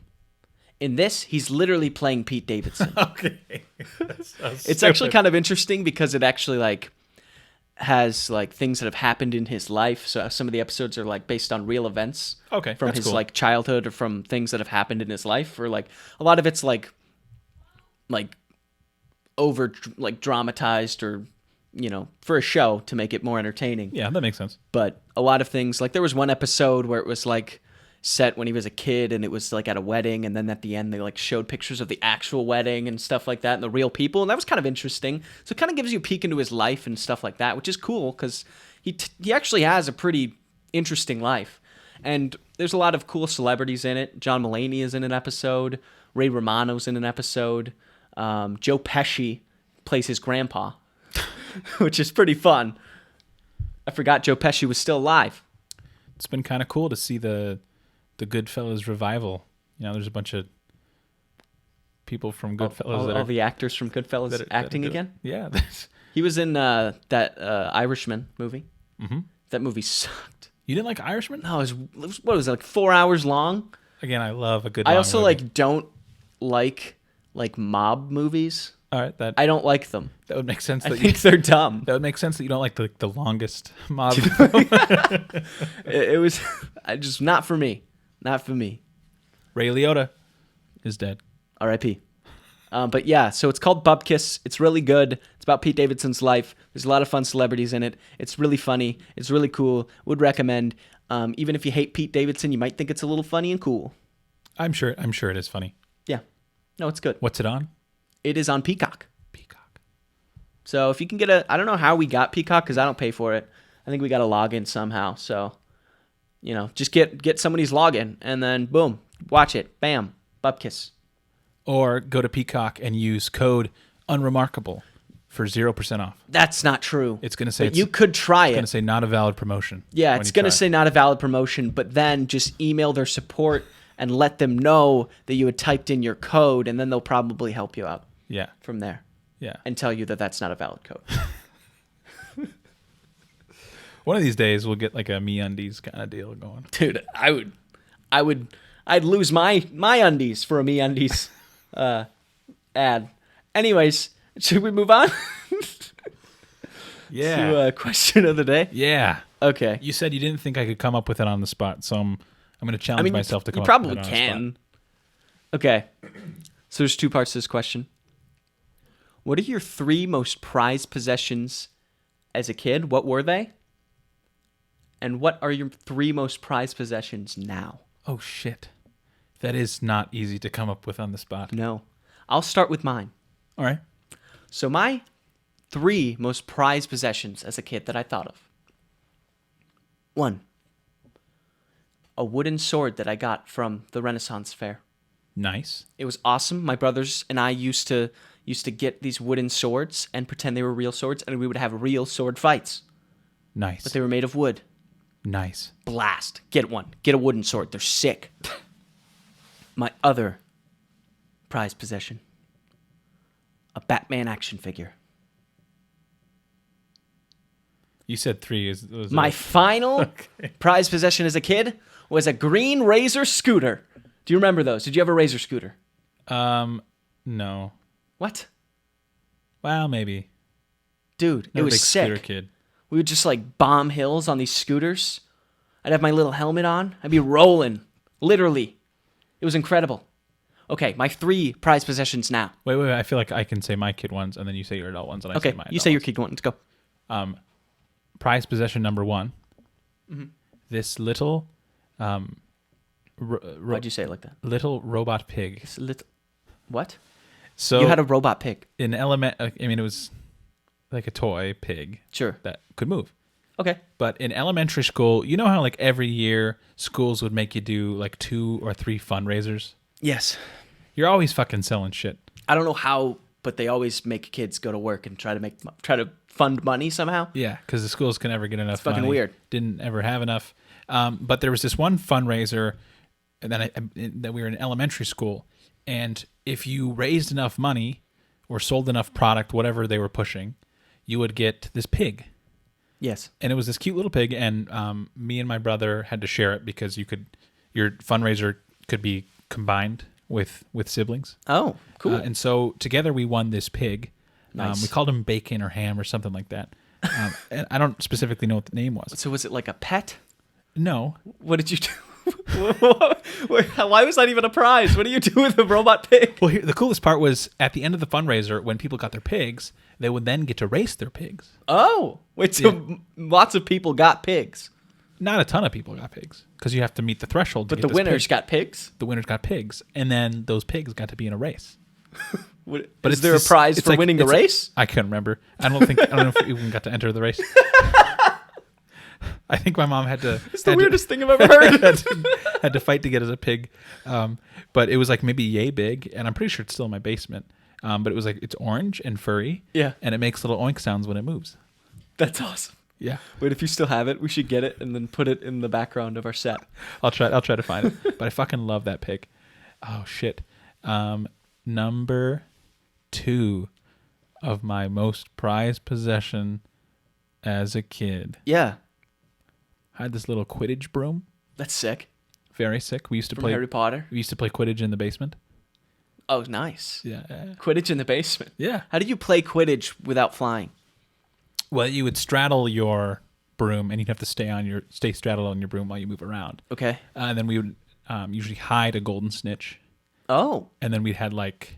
In this, he's literally playing Pete Davidson. Okay. It's actually kind of interesting because it actually has things that have happened in his life. So some of the episodes are based on real events. Okay. From his childhood or from things that have happened in his life. Or a lot of it's over dramatized or for a show to make it more entertaining. Yeah, that makes sense. But a lot of things, there was one episode where it was set when he was a kid and it was at a wedding, and then at the end they showed pictures of the actual wedding and stuff like that and the real people, and that was kind of interesting. So it kind of gives you a peek into his life and stuff like that, which is cool because he actually has a pretty interesting life. And there's a lot of cool celebrities in it. John Mulaney is in an episode. Ray Romano's in an episode. Joe Pesci plays his grandpa, which is pretty fun. I forgot Joe Pesci was still alive. It's been kind of cool to see the Goodfellas revival. There's a bunch of people from Goodfellas all the actors from Goodfellas acting again. Yeah, he was in that Irishman movie. Mm-hmm. That movie sucked. You didn't like Irishman? No, it was 4 hours long. Again, I love a good. I also movie. Don't like mob movies. All right, I don't like them. That would make sense. I think they're dumb. That would make sense that you don't like the longest mob. It was just not for me. Not for me. Ray Liotta is dead. R.I.P. But yeah, so it's called Bupkis. It's really good. It's about Pete Davidson's life. There's a lot of fun celebrities in it. It's really funny. It's really cool. Would recommend. Even if you hate Pete Davidson, you might think it's a little funny and cool. I'm sure it is funny. Yeah. No, it's good. What's it on? It is on Peacock. So if you can get I don't know how we got Peacock because I don't pay for it. I think we got to log in somehow. So, just get somebody's login and then boom, watch it. Bam, Bupkis. Or go to Peacock and use code Unremarkable for 0% off. That's not true. It's going to say you could try it. It's going to say not a valid promotion. Yeah, it's going to say not a valid promotion, but then just email their support and let them know that you had typed in your code, and then they'll probably help you out. Yeah. From there. Yeah. And tell you that that's not a valid code. One of these days we'll get a MeUndies kind of deal going. Dude, I'd lose my undies for a MeUndies ad. Anyways, should we move on? Yeah. To question of the day. Yeah. Okay. You said you didn't think I could come up with it on the spot, so I'm going to challenge myself to come you up with it probably on the spot. can. Okay. So there's 2 parts to this question. What are your 3 most prized possessions as a kid? What were they? And what are your 3 most prized possessions now? Oh, shit. That is not easy to come up with on the spot. No. I'll start with mine. All right. So my 3 most prized possessions as a kid that I thought of. 1, a wooden sword that I got from the Renaissance Fair. Nice. It was awesome. My brothers and I used to get these wooden swords and pretend they were real swords, and we would have real sword fights. Nice. But they were made of wood. Nice. Blast. Get one. Get a wooden sword. They're sick. My other prized possession. A Batman action figure. You said 3 was My final prized possession as a kid was a green Razor scooter. Do you remember those? Did you have a Razor scooter? No. What? Well, maybe. Dude, Never it was big sick. scooter kid. We would just like bomb hills on these scooters. I'd have my little helmet on. I'd be rolling. Literally. It was incredible. Okay, my 3 prized possessions now. Wait. I feel like I can say my kid ones, and then you say your adult ones, and I say my adult you say your ones. kid one. Let's go. Prized possession number 1. Mm-hmm. This little, Why'd you say it like that? little robot pig. It's a little... What? So You had a robot pig. in it was like a toy pig. Sure. That could move. Okay. But in elementary school, you know how like every year schools would make you do like 2 or 3 fundraisers? Yes. You're always fucking selling shit. I don't know how, but they always make kids go to work and try to fund money somehow. Yeah, because the schools can never get enough fucking money. weird. Didn't ever have enough. But there was this one fundraiser that we were in elementary school, and if you raised enough money or sold enough product, whatever they were pushing, you would get this pig. Yes. And it was this cute little pig, and me and my brother had to share it because your fundraiser could be combined with siblings. Oh, cool. And so together we won this pig. Nice. We called him Bacon or Ham or something like that. And I don't specifically know what the name was. So was it like a pet? No. What did you do? Why was that even a prize? What do you do with a robot pig? Well, the coolest part was at the end of the fundraiser, when people got their pigs, they would then get to race their pigs. Oh, wait, so lots of people got pigs. Not a ton of people got pigs because you have to meet the threshold. But the winners got pigs? The winners got pigs. And then those pigs got to be in a race. But is there a prize for winning the race? I can't remember. I don't know if we even got to enter the race. I think my mom had to. It's the weirdest thing I've ever heard. had to fight to get as a pig, but it was like maybe yay big, and I'm pretty sure it's still in my basement. But it was like it's orange and furry, Yeah. and it makes little oink sounds when it moves. That's awesome. Yeah, Wait, if you still have it, we should get it and then put it in the background of our set. I'll try to find it. But I fucking love that pig. Oh shit. Number 2 of my most prized possession as a kid. Yeah, I had this little Quidditch broom. that's sick. Very sick. We used to From play Harry Potter. We used to play Quidditch in the basement. Oh, nice. Yeah. Quidditch in the basement. Yeah. How do you play Quidditch without flying? Well, you would straddle your broom, and you'd have to stay straddled on your broom while you move around. Okay. And then we would usually hide a golden snitch, Oh. and then we'd had like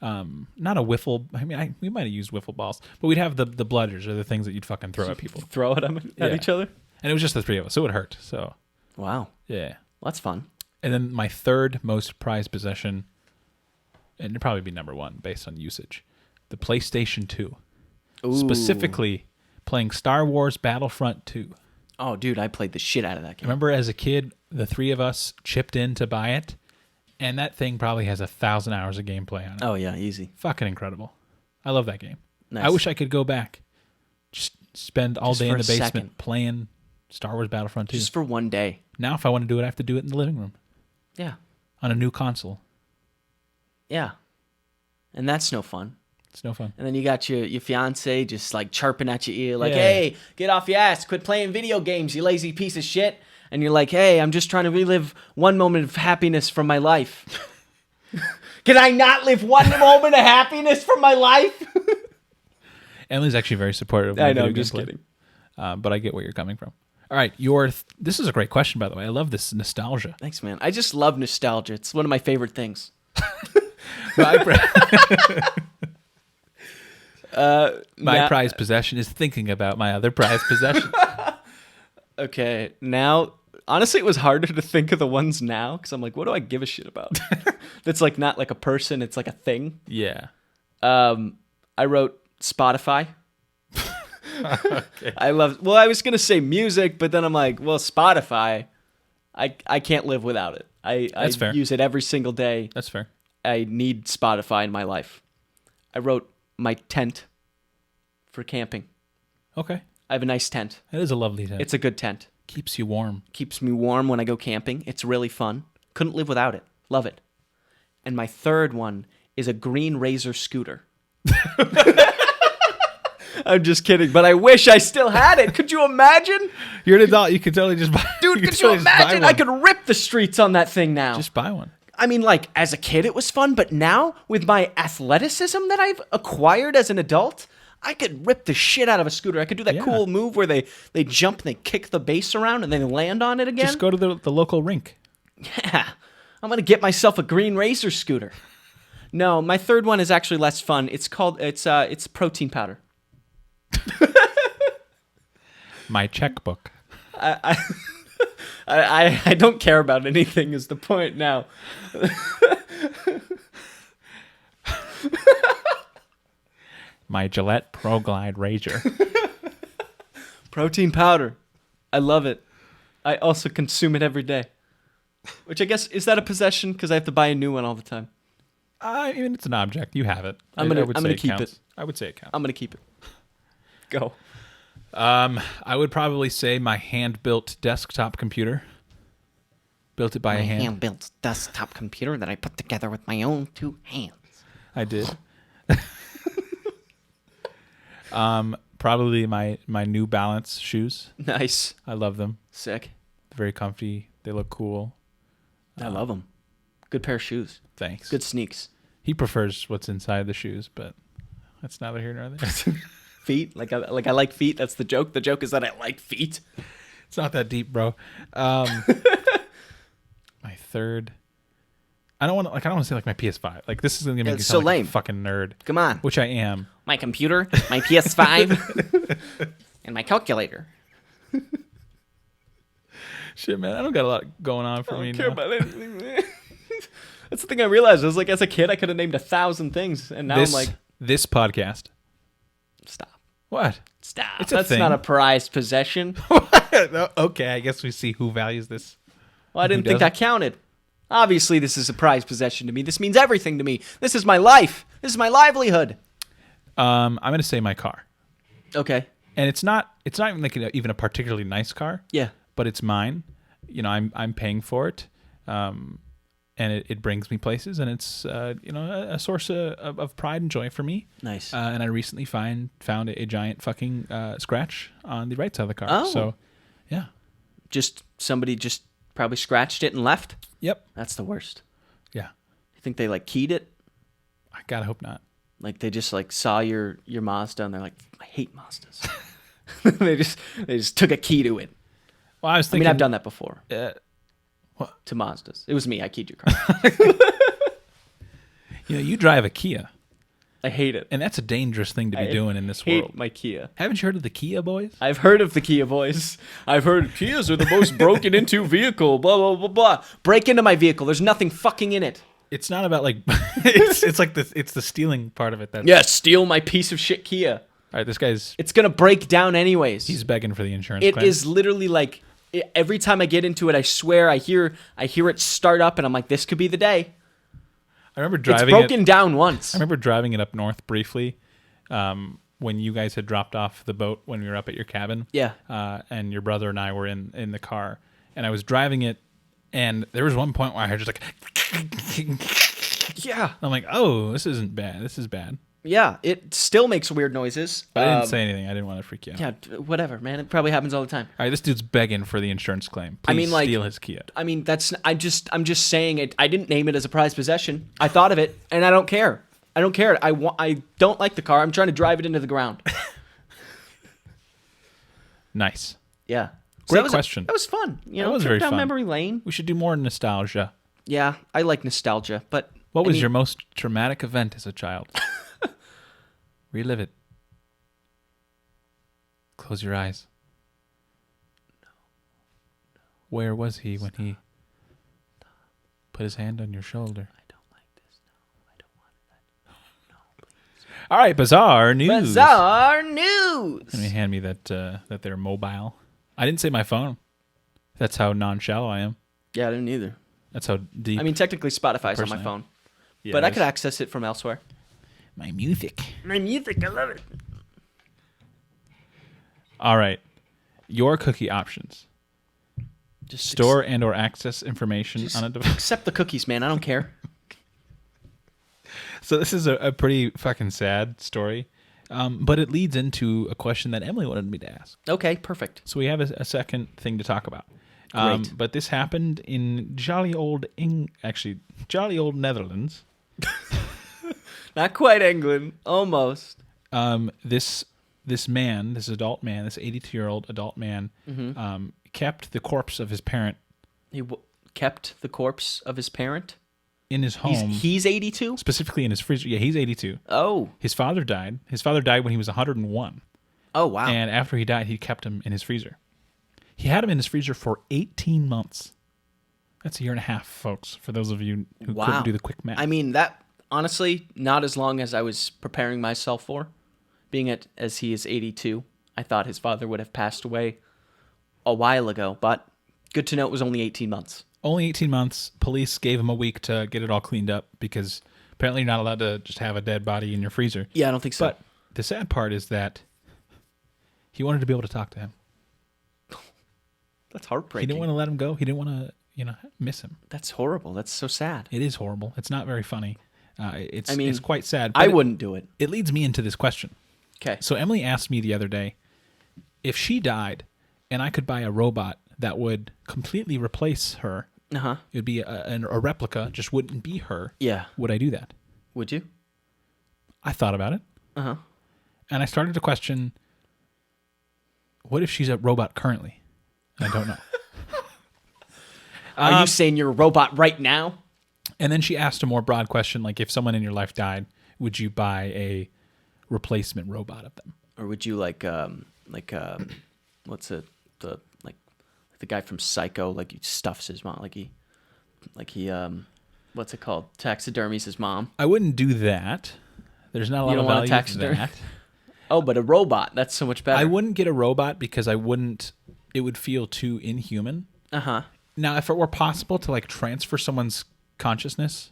not a wiffle. I mean, we might have used wiffle balls, but we'd have the bludgers, or the things that you'd fucking throw at people. Throw at them at Yeah. each other? And it was just the 3 of us, so it would hurt. So Wow. yeah. Well, that's fun. And then my 3rd most prized possession, and it'd probably be number 1 based on usage, the PlayStation 2. Ooh. Specifically playing Star Wars Battlefront 2. Oh, dude, I played the shit out of that game. Remember as a kid, the 3 of us chipped in to buy it, and that thing probably has 1,000 hours of gameplay on it. Oh, yeah, easy. Fucking incredible. I love that game. Nice. I wish I could go back. Just spend all Just day for in the a basement second. playing Star Wars Battlefront 2. Just for one day. Now if I want to do it, I have to do it in the living room Yeah. on a new console. Yeah. And that's no fun. It's no fun. And then you got your fiance just like chirping at your ear like, Yeah. hey, get off your ass. Quit playing video games, you lazy piece of shit. and you're like, hey, I'm just trying to relive one moment of happiness from my life. Can I not live one moment of happiness from my life? Emily's actually very supportive of my I know, video I'm just gameplay. kidding. But I get where you're coming from. All right, this is a great question, by the way. I love this nostalgia. Thanks, man. I just love nostalgia. It's one of my favorite things. My prized possession is thinking about my other prized possession. Okay, now, honestly, it was harder to think of the ones now, because I'm like, what do I give a shit about? That's like not like a person, it's like a thing. Yeah. I wrote Spotify. Okay. I was going to say music, but then I'm like, well, Spotify, I can't live without it. That's fair. Use it every single day. That's fair. I need Spotify in my life. I wrote my tent for camping. Okay. I have a nice tent. That is a lovely tent. It's a good tent. Keeps you warm. Keeps me warm when I go camping. It's really fun. Couldn't live without it. Love it. And my third one is a green Razor scooter. I'm just kidding, but I wish I still had it. Could you imagine? You're an adult. You could totally just buy. Dude, could you imagine? I could rip the streets on that thing now. just buy one. I mean, like, as a kid, it was fun, but now, with my athleticism that I've acquired as an adult, I could rip the shit out of a scooter. I could do that cool move where they jump and they kick the base around and then land on it again. Just go to the local rink. Yeah. I'm going to get myself a green Razor scooter. No, my third one is actually less fun. It's protein powder. My checkbook. I don't care about anything is the point now. My Gillette Pro Glide razor. Protein powder. I love it. I also consume it every day. Which I guess, is that a possession? Because I have to buy a new one all the time. I mean, it's an object. You have it. I'm gonna keep it. I would say it counts. I'm going to keep it. Go. I would probably say my hand-built desktop computer. Built it by a hand. hand-built desktop computer that I put together with my own two hands. I did. Probably my New Balance shoes. Nice. I love them. Sick. They're very comfy. They look cool. I love them. Good pair of shoes. Thanks. Good sneaks. He prefers what's inside the shoes, but that's neither here nor there. Feet? Like I like feet. That's the joke. The joke is that I like feet. It's not that deep, bro. My third. I don't want to say like my PS5. Like this is gonna make me It's sound so like lame. a fucking nerd. Come on. Which I am. My computer, my PS5, and my calculator. Shit, man, I don't got a lot going on for me now. about anything, man. That's the thing I realized. I was like, as a kid, I could have named 1,000 things, and now I'm like, this podcast. stop. What? Stop. It's a That's thing. not a prized possession. Okay, I guess we see who values this. Well, I didn't think that counted. Obviously, this is a prized possession to me. This means everything to me. This is my life. This is my livelihood. I'm gonna say my car, Okay. and it's not even like even a particularly nice car. Yeah. But it's mine. You know, I'm paying for it, and it brings me places, and it's a source of pride and joy for me. Nice. And I recently found a giant fucking scratch on the right side of the car. Oh. So, yeah. Somebody just probably scratched it and left. Yep. That's the worst. Yeah. You think they like keyed it? I gotta hope not. Like they just like saw your Mazda and they're like, I hate Mazdas. they just took a key to it. Well, I was thinking. I've done that before. What? To Mazdas. It was me. I keyed your car. You drive a Kia, I hate it. and that's a dangerous thing to be doing in this hate world. my Kia. Haven't you heard of the Kia boys? I've heard of the Kia boys. I've heard Kias are the most broken into vehicle. Blah blah blah blah. Break into my vehicle. There's nothing fucking in it. It's not about like it's like it's the stealing part of it. That Steal my piece of shit Kia. All right, this guy's It's gonna break down anyways. he's begging for the insurance. It claim. is literally like every time I get into it, I swear I hear it start up, and I'm like, this could be the day. I remember It's driving broken it. down once. I remember driving it up north briefly, when you guys had dropped off the boat when we were up at your cabin. Yeah. And your brother and I were in the car, and I was driving it, and there was one point where I heard just like, Yeah. I'm like, oh, this isn't bad. This is bad. Yeah, it still makes weird noises. But I didn't say anything. I didn't want to freak you out. Yeah, whatever, man. It probably happens all the time. All right, this dude's begging for the insurance claim. Please steal his Kia. I mean, I'm just saying it. I didn't name it as a prized possession. I thought of it, and I don't care. I don't care. I don't like the car. I'm trying to drive it into the ground. Nice. Yeah. Great question. That was fun. That was very down fun. memory lane. We should do more nostalgia. Yeah, I like nostalgia, but What was your most traumatic event as a child? Relive it. Close your eyes. No. Where was he when he put his hand on your shoulder? I don't like this. No, I don't want that. No, please. All right, bizarre news. Bizarre news. Let me hand me that they're mobile. I didn't say my phone. That's how non-shallow I am. Yeah, I didn't either. That's how deep. I mean, technically Spotify's on my phone, but I could access it from elsewhere. My music. My music, I love it. All right. Your cookie options. Just Store and or access information on a device. Accept the cookies, man. I don't care. So this is a pretty fucking sad story, but it leads into a question that Emily wanted me to ask. Okay, perfect. So we have a second thing to talk about. Great. But this happened in jolly old Netherlands. Not quite England, almost. This adult man, this 82-year-old adult man, kept the corpse of his parent. He kept the corpse of his parent in his home. He's 82? Specifically in his freezer. Yeah, he's 82. Oh. His father died. His father died when he was 101. Oh, wow. And after he died, he kept him in his freezer. He had him in his freezer for 18 months. That's a year and a half, folks, for those of you who couldn't do the quick math. I mean, that, honestly, not as long as I was preparing myself for. Being as he is 82, I thought his father would have passed away a while ago, but good to know it was only 18 months. Only 18 months. Police gave him a week to get it all cleaned up because apparently you're not allowed to just have a dead body in your freezer. Yeah, I don't think so. But the sad part is that he wanted to be able to talk to him. That's heartbreaking. He didn't want to let him go. He didn't want to, miss him. That's horrible. That's so sad. It is horrible. It's not very funny. It's quite sad. I wouldn't do it. It leads me into this question. Okay. So Emily asked me the other day, if she died and I could buy a robot that would completely replace her, it would be a replica, just wouldn't be her. Yeah. Would I do that? Would you? I thought about it. And I started to question, what if she's a robot currently? I don't know. Are you saying you're a robot right now? And then she asked a more broad question, like if someone in your life died, would you buy a replacement robot of them? Or would you what's the guy from Psycho, like he stuffs his mom, like he what's it called? Taxidermies his mom. I wouldn't do that. There's not a lot of value to that. Oh, but a robot, that's so much better. I wouldn't get a robot because it would feel too inhuman. Now, if it were possible to like transfer someone's consciousness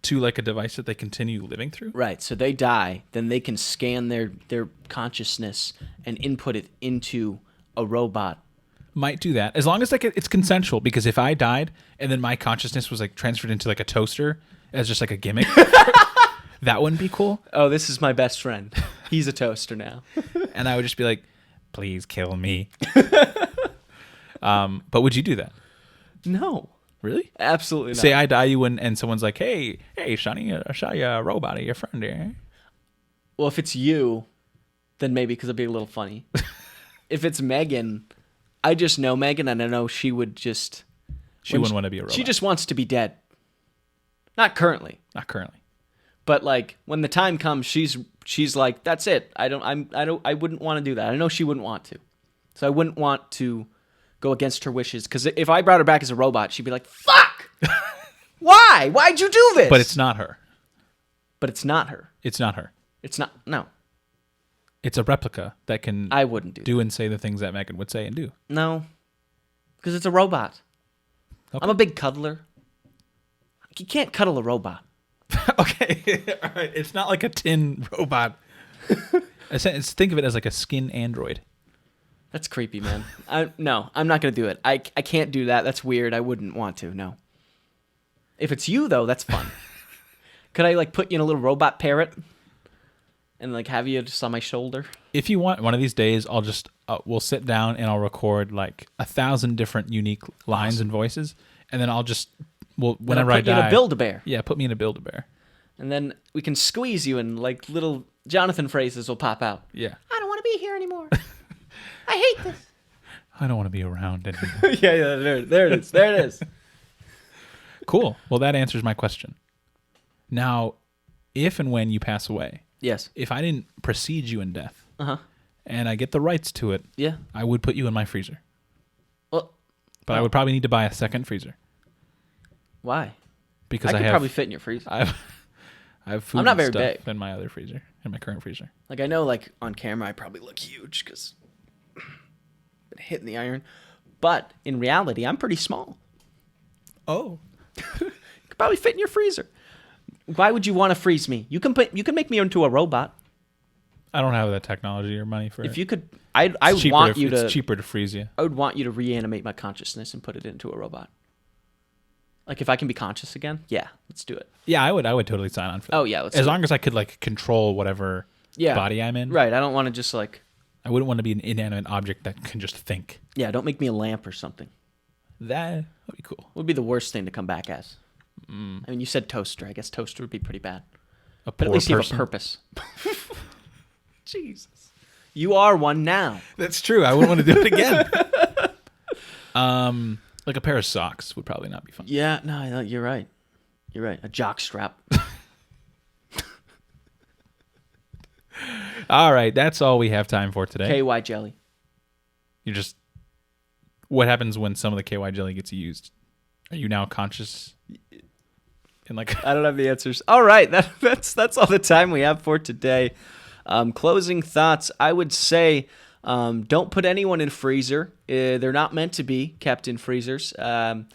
to like a device that they continue living through. Right. So they die, then they can scan their consciousness and input it into a robot. Might do that. As long as like it's consensual, because if I died and then my consciousness was like transferred into like a toaster as just like a gimmick, that wouldn't be cool. Oh, this is my best friend. He's a toaster now. And I would just be like, please kill me. But would you do that? No. Really? Absolutely not. Say I die, and someone's like, hey, Sonny, I saw you a robot of your friend here. Well, if it's you, then maybe, because it'd be a little funny. If it's Megan, I just know Megan, and I know she would just... She wouldn't want to be a robot. She just wants to be dead. Not currently. Not currently. But like when the time comes, she's like, that's it. I wouldn't want to do that. I know she wouldn't want to. So I wouldn't want to go against her wishes, because if I brought her back as a robot, she'd be like, fuck! Why? Why'd you do this? But it's not her. But it's not her. It's not her. It's not. No. It's a replica that can I wouldn't do and say the things that Megan would say and do. No. Because it's a robot. Okay. I'm a big cuddler. You can't cuddle a robot. Okay. All right. It's not like a tin robot. Think of it as like a skin android. That's creepy, man. No, I'm not going to do it. I can't do that. That's weird. I wouldn't want to, no. If it's you, though, that's fun. Could I like put you in a little robot parrot and like have you just on my shoulder? If you want, one of these days, I'll just we'll sit down and I'll record like 1,000 different unique lines and voices, and then whenever I die, put you in a Build-A-Bear. Yeah, put me in a Build-A-Bear. And then we can squeeze you, and like little Jonathon phrases will pop out. Yeah. I don't want to be here anymore. I hate this. I don't want to be around anymore. yeah, there it is. There it is. Cool. Well, that answers my question. Now, if and when you pass away, Yes. if I didn't precede you in death, Uh-huh. and I get the rights to it, Yeah. I would put you in my freezer. Well, But I would probably need to buy a second freezer why? because I I could have probably fit in your freezer. I have food I'm not and very stuff big. in my other freezer, in my current freezer. Like I know, like on camera, I probably look huge because been hitting the iron. But in reality, I'm pretty small. Oh. Could probably fit in your freezer. Why would you want to freeze me? You can make me into a robot. I don't have that technology or money for If it. you could, I would It's want you to. It's cheaper to freeze you. I would want you to reanimate my consciousness and put it into a robot. Like if I can be conscious again, yeah, let's do it. Yeah, I would totally sign on for that. Oh yeah, let's. As do long as I could like control whatever body I'm in. Right, I don't want to just like. I wouldn't want to be an inanimate object that can just think. Yeah, don't make me a lamp or something. That would be cool. Would be the worst thing to come back as. I mean, you said toaster. I guess toaster would be pretty bad. But at least you have a purpose. Jesus. You are one now. That's true. I wouldn't want to do it again. Like a pair of socks would probably not be fun. Yeah, no, you're right. You're right. A jock strap. All right, that's all we have time for today. KY jelly. You just what happens when some of the KY jelly gets used? Are you now conscious? And like I don't have the answers. All right, that's all the time we have for today. Closing thoughts. I would say don't put anyone in freezer. They're not meant to be kept in freezers. And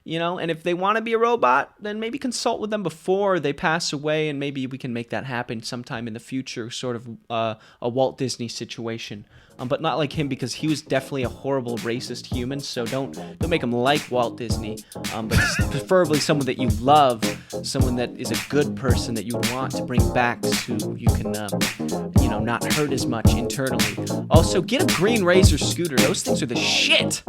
if they want to be a robot, then maybe consult with them before they pass away, and maybe we can make that happen sometime in the future, sort of a Walt Disney situation. But not like him, because he was definitely a horrible racist human, so don't make him like Walt Disney, but preferably someone that you love, someone that is a good person that you want to bring back so you can, not hurt as much internally. Also, get a green Razor scooter. Those things are the shit.